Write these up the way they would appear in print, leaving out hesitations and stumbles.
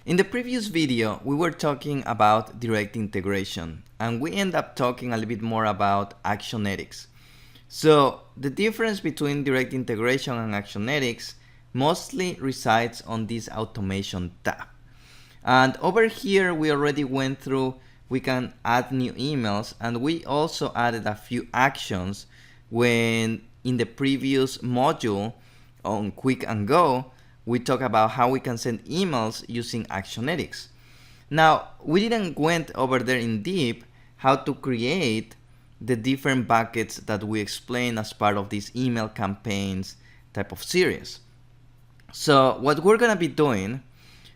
In the previous video, we were talking about direct integration, and we end up talking a little bit more about Actionetics. So the difference between direct integration and Actionetics mostly resides on this automation tab. And over here, we already went through, we can add new emails, and we also added a few actions when in the previous module on Quick and Go, we talked about how we can send emails using Actionetics. Now, we didn't went over there in deep how to create the different buckets that we explained as part of this email campaigns type of series. So what we're gonna be doing,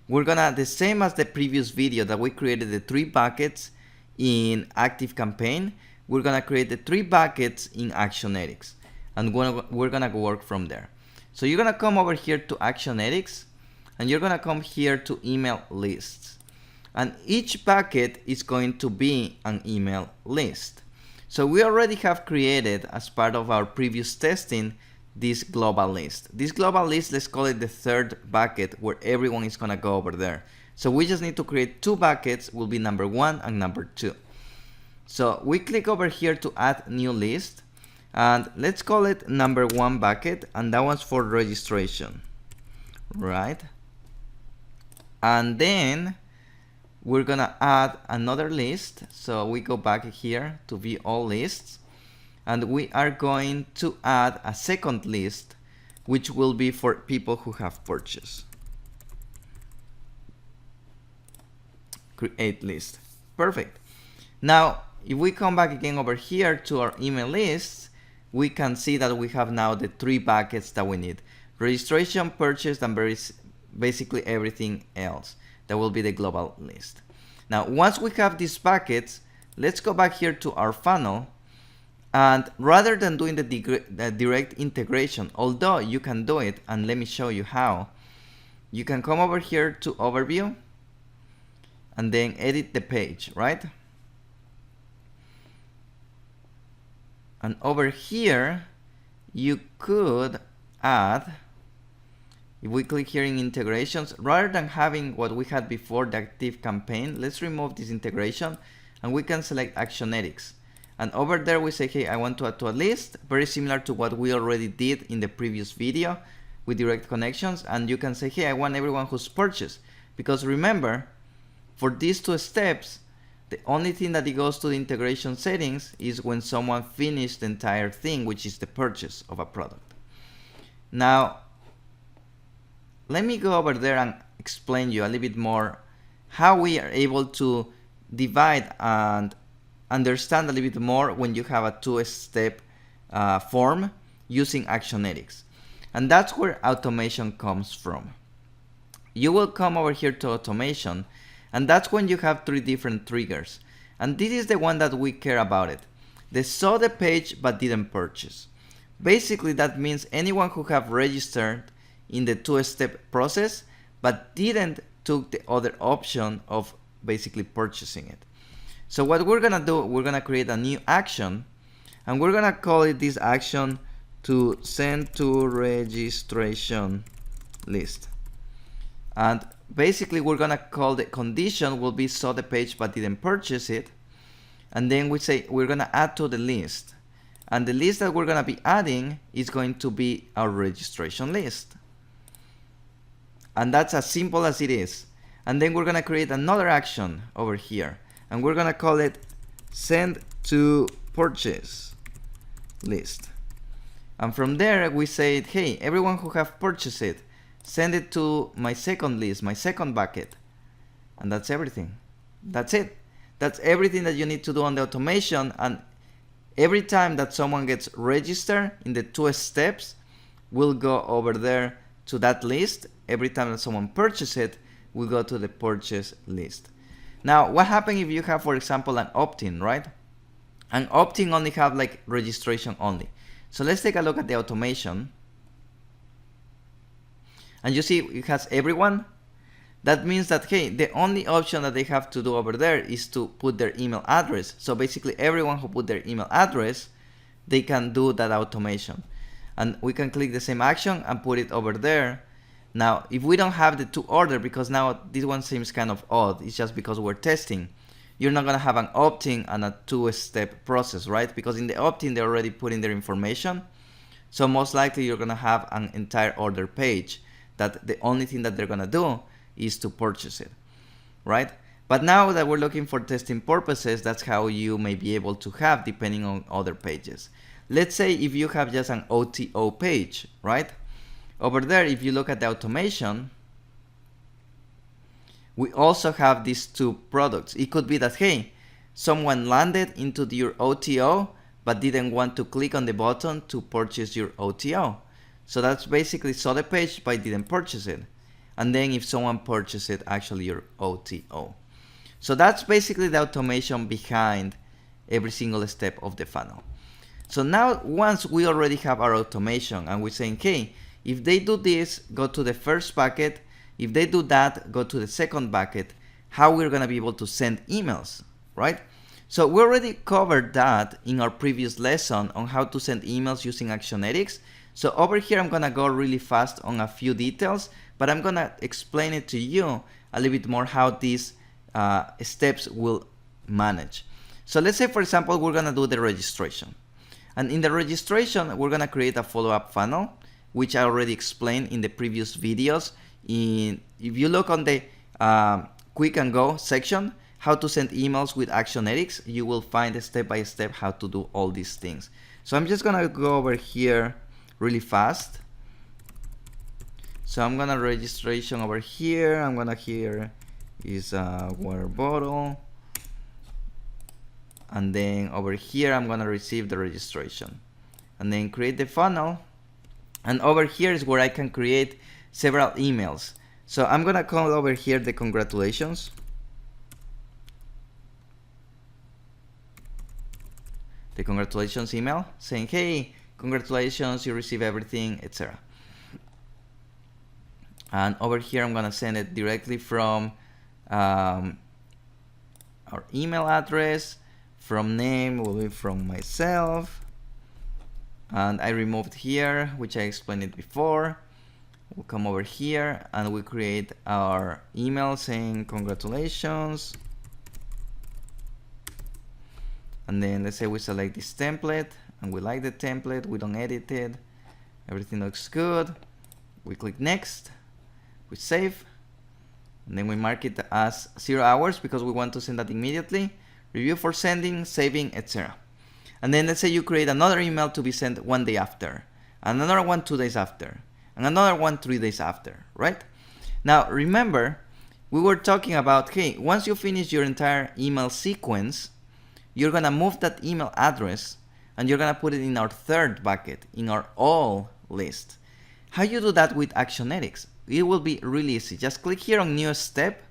we're gonna, the same as the previous video that we created the 3 buckets in Active Campaign, we're gonna create the 3 buckets in Actionetics, and we're gonna work from there. So you're gonna come over here to Actionetics, and you're gonna come here to email lists. And each bucket is going to be an email list. So we already have created, as part of our previous testing, this global list. This global list, let's call it the 3rd bucket, where everyone is gonna go over there. So we just need to create 2 buckets, will be number 1 and number 2. So we click over here to add new list, and let's call it number 1 bucket, and that one's for registration, right? And then we're gonna add another list. So we go back here to view all lists, and we are going to add a 2nd list, which will be for people who have purchased. Create list. Perfect. Now, if we come back again over here to our email lists, we can see that we have now the 3 buckets that we need: registration, purchase, and basically everything else. That will be the global list. Now, once we have these buckets, let's go back here to our funnel, and rather than doing the direct integration, although you can do it, and let me show you how, you can come over here to overview and then edit the page, right? And over here, you could add, if we click here in integrations, rather than having what we had before, the active campaign, let's remove this integration, and we can select Actionetics. And over there we say, hey, I want to add to a list, very similar to what we already did in the previous video with direct connections. And you can say, hey, I want everyone who's purchased. Because remember, for these 2 steps, the only thing that it goes to the integration settings is when someone finished the entire thing, which is the purchase of a product. Now, let me go over there and explain you a little bit more how we are able to divide and understand a little bit more when you have a 2-step form using Actionetics. And that's where automation comes from. You will come over here to automation, and that's when you have 3 different triggers. And this is the one that we care about it. They saw the page but didn't purchase. Basically, that means anyone who have registered in the 2-step process but didn't took the other option of basically purchasing it. So what we're gonna do, we're gonna create a new action, and we're gonna call it this action to send to registration list. And basically we're gonna call the condition will be saw the page but didn't purchase it. And then we say we're gonna add to the list. And the list that we're gonna be adding is going to be our registration list. And that's as simple as it is. And then we're gonna create another action over here, and we're gonna call it send to purchase list. And from there we say, hey, everyone who have purchased it, send it to my 2nd list, my 2nd bucket. And that's everything. That's it. That's everything that you need to do on the automation. And every time that someone gets registered in the 2 steps, we'll go over there to that list. Every time that someone purchases it, we go to the purchase list. Now, what happens if you have, for example, an opt-in, right? An opt-in only have like registration only. So let's take a look at the automation. And you see it has everyone. That means that, hey, the only option that they have to do over there is to put their email address. So basically everyone who put their email address, they can do that automation. And we can click the same action and put it over there. Now, if we don't have the to order, because now this one seems kind of odd, it's just because we're testing, you're not gonna have an opt-in and a two-step process, right? Because in the opt-in, they're already putting their information. So most likely you're gonna have an entire order page that the only thing that they're gonna do is to purchase it, right? But now that we're looking for testing purposes, that's how you may be able to have depending on other pages. Let's say if you have just an OTO page, right? Over there, if you look at the automation, we also have these two products. It could be that, hey, someone landed into your OTO but didn't want to click on the button to purchase your OTO. So that's basically saw the page but didn't purchase it. And then if someone purchased it, actually your OTO. So that's basically the automation behind every single step of the funnel. So now once we already have our automation and we're saying, hey, if they do this, go to the first bucket. If they do that, go to the second bucket. How we're gonna be able to send emails, right? So we already covered that in our previous lesson on how to send emails using Actionetics. So over here, I'm gonna go really fast on a few details, but I'm gonna explain it to you a little bit more how these steps will manage. So let's say, for example, we're gonna do the registration. And in the registration, we're gonna create a follow-up funnel, which I already explained in the previous videos. If you look on the quick and go section, how to send emails with Actionetics, you will find step by step how to do all these things. So I'm just gonna go over here really fast. So I'm gonna registration over here. I'm gonna here is a water bottle. And then over here, I'm gonna receive the registration. And then create the funnel. And over here is where I can create several emails. So I'm gonna call over here the congratulations. The congratulations email saying, hey, congratulations, you receive everything, etc. And over here, I'm gonna send it directly from our email address. From name will be from myself. And I removed here, which I explained it before. We'll come over here and we create our email saying congratulations. And then let's say we select this template and we like the template, we don't edit it, everything looks good. We click next, we save, and then we mark it as 0 hours because we want to send that immediately. Review for sending, saving, etc. And then let's say you create another email to be sent 1 day after, another one 2 days after, and another one 3 days after, right? Now remember, we were talking about, hey, once you finish your entire email sequence, you're gonna move that email address and you're gonna put it in our third bucket, in our all list. How you do that with Actionetics? It will be really easy. Just click here on new step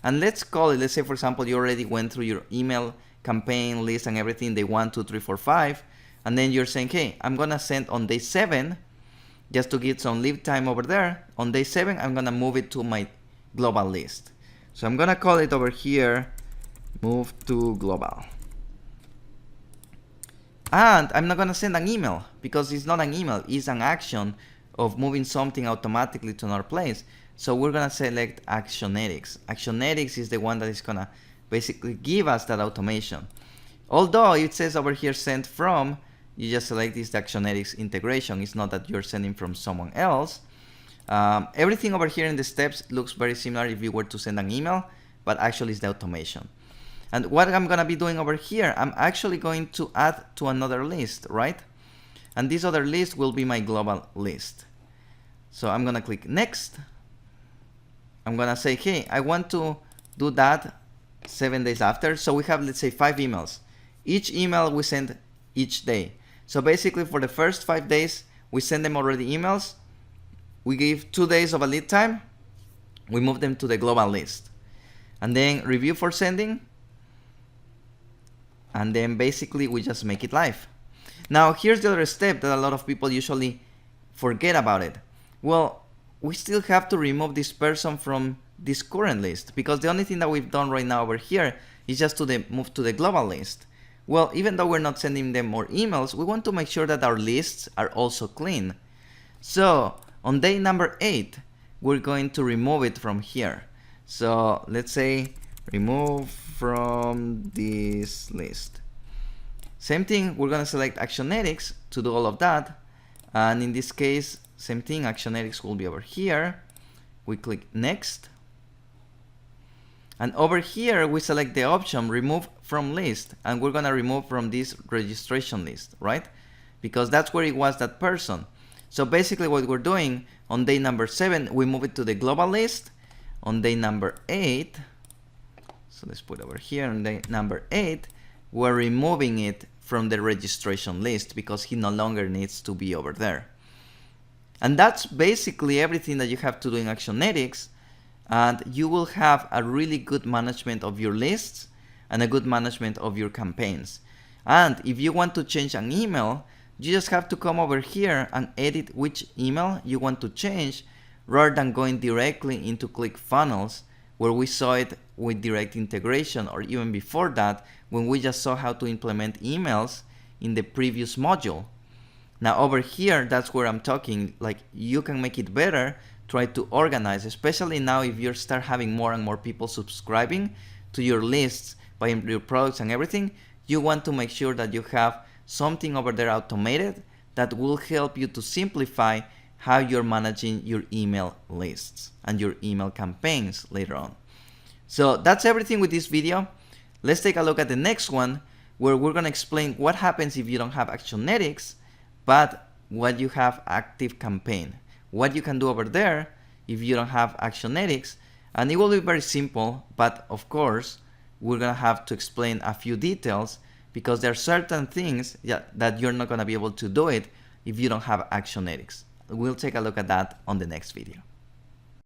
and let's call it, let's say for example, you already went through your email campaign list and everything, day 1, 2, 3, 4, 5, and then you're saying, hey, I'm gonna send on day 7, just to get some lead time over there. On day 7, I'm gonna move it to my global list. So I'm gonna call it over here, move to global. And I'm not gonna send an email because it's not an email, it's an action of moving something automatically to another place. So we're gonna select Actionetics. Actionetics is the one that is gonna basically give us that automation. Although it says over here send from, you just select this Actionetics integration. It's not that you're sending from someone else. Everything over here in the steps looks very similar if you were to send an email, but actually it's the automation. And what I'm gonna be doing over here, I'm actually going to add to another list, right? And this other list will be my global list. So I'm gonna click next. I'm gonna say, hey, I want to do that 7 days after. So we have, let's say, 5 emails. Each email we send each day. So basically for the first 5 days, we send them already emails. We give 2 days of a lead time. We move them to the global list. And then review for sending. And then basically we just make it live. Now here's the other step that a lot of people usually forget about it. Well, we still have to remove this person from this current list because the only thing that we've done right now over here is just to move to the global list. Well, even though we're not sending them more emails, we want to make sure that our lists are also clean. So on day number 8, we're going to remove it from here. So let's say remove from this list. Same thing, we're going to select Actionetics to do all of that. And in this case, same thing, Actionetics will be over here. We click next. And over here, we select the option remove from list. And we're going to remove from this registration list, right? Because that's where it was, that person. So basically what we're doing on day number 7, we move it to the global list. On day number 8, so let's put over here, on day number 8, we're removing it from the registration list because he no longer needs to be over there. And that's basically everything that you have to do in Actionetics, and you will have a really good management of your lists and a good management of your campaigns. And if you want to change an email, you just have to come over here and edit which email you want to change, rather than going directly into ClickFunnels, where we saw it with direct integration, or even before that, when we just saw how to implement emails in the previous module. Now over here, that's where I'm talking, like you can make it better, try to organize, especially now if you start having more and more people subscribing to your lists, buying your products and everything, you want to make sure that you have something over there automated that will help you to simplify how you're managing your email lists and your email campaigns later on. So that's everything with this video. Let's take a look at the next one, where we're going to explain what happens if you don't have Actionetics, but what you have active campaign. What you can do over there if you don't have Actionetics, and it will be very simple, but of course we're going to have to explain a few details because there are certain things that you're not going to be able to do it if you don't have Actionetics. We'll take a look at that on the next video.